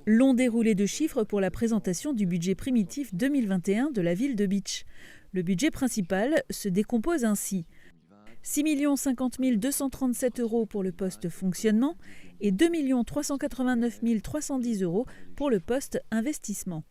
Long déroulé de chiffres pour la présentation du budget primitif 2021 de la ville de Bitche. Le budget principal se décompose ainsi. 6 050 237 € pour le poste fonctionnement et 2 389 310 € pour le poste investissement.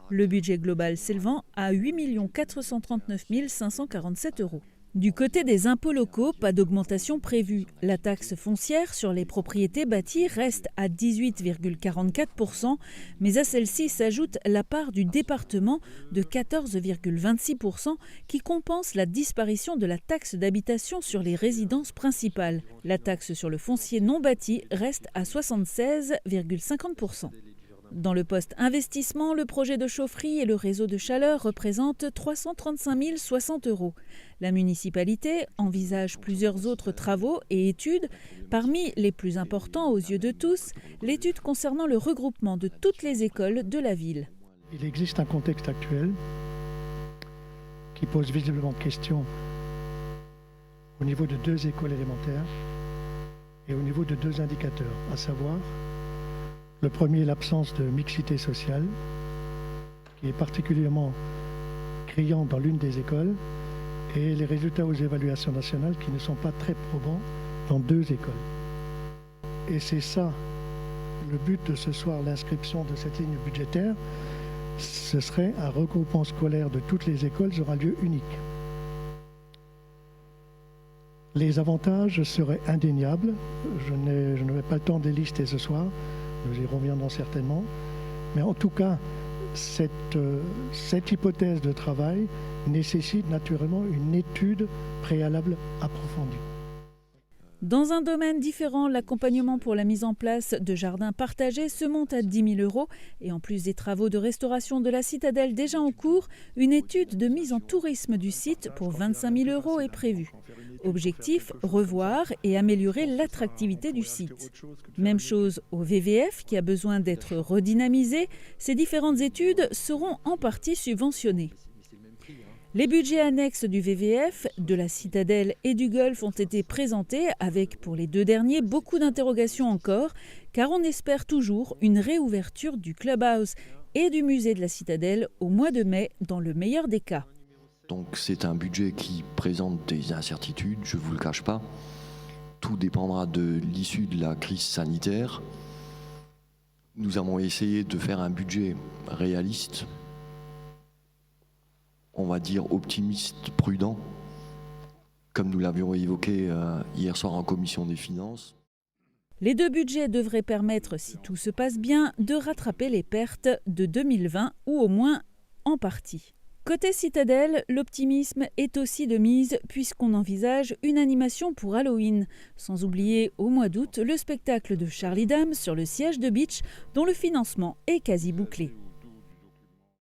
Le budget global s'élevant à 8 439 547 €. Du côté des impôts locaux, pas d'augmentation prévue. La taxe foncière sur les propriétés bâties reste à 18,44%, mais à celle-ci s'ajoute la part du département de 14,26% qui compense la disparition de la taxe d'habitation sur les résidences principales. La taxe sur le foncier non bâti reste à 76,50%. Dans le poste investissement, le projet de chaufferie et le réseau de chaleur représentent 335 060 €. La municipalité envisage plusieurs autres travaux et études. Parmi les plus importants aux yeux de tous, l'étude concernant le regroupement de toutes les écoles de la ville. Il existe un contexte actuel qui pose visiblement question au niveau de 2 écoles élémentaires et au niveau de 2 indicateurs, à savoir le premier, l'absence de mixité sociale, qui est particulièrement criant dans l'une des écoles, et les résultats aux évaluations nationales qui ne sont pas très probants dans 2 écoles. Et c'est ça, le but de ce soir, l'inscription de cette ligne budgétaire, ce serait un regroupement scolaire de toutes les écoles aura lieu unique. Les avantages seraient indéniables. Je n'aurai pas le temps de les lister ce soir. Nous y reviendrons certainement. Mais en tout cas, cette hypothèse de travail nécessite naturellement une étude préalable approfondie. Dans un domaine différent, l'accompagnement pour la mise en place de jardins partagés se monte à 10 000 € et en plus des travaux de restauration de la citadelle déjà en cours, une étude de mise en tourisme du site pour 25 000 € est prévue. Objectif, revoir et améliorer l'attractivité du site. Même chose au VVF qui a besoin d'être redynamisé. Ces différentes études seront en partie subventionnées. Les budgets annexes du VVF, de la Citadelle et du Golfe ont été présentés avec, pour les 2 derniers, beaucoup d'interrogations encore, car on espère toujours une réouverture du Clubhouse et du musée de la Citadelle au mois de mai, dans le meilleur des cas. Donc c'est un budget qui présente des incertitudes, je ne vous le cache pas. Tout dépendra de l'issue de la crise sanitaire. Nous avons essayé de faire un budget réaliste, on va dire optimiste, prudent, comme nous l'avions évoqué hier soir en commission des finances. Les 2 budgets devraient permettre, si tout se passe bien, de rattraper les pertes de 2020 ou au moins en partie. Côté Citadelle, l'optimisme est aussi de mise puisqu'on envisage une animation pour Halloween. Sans oublier au mois d'août le spectacle de Charlie Dame sur le siège de Bitche dont le financement est quasi bouclé.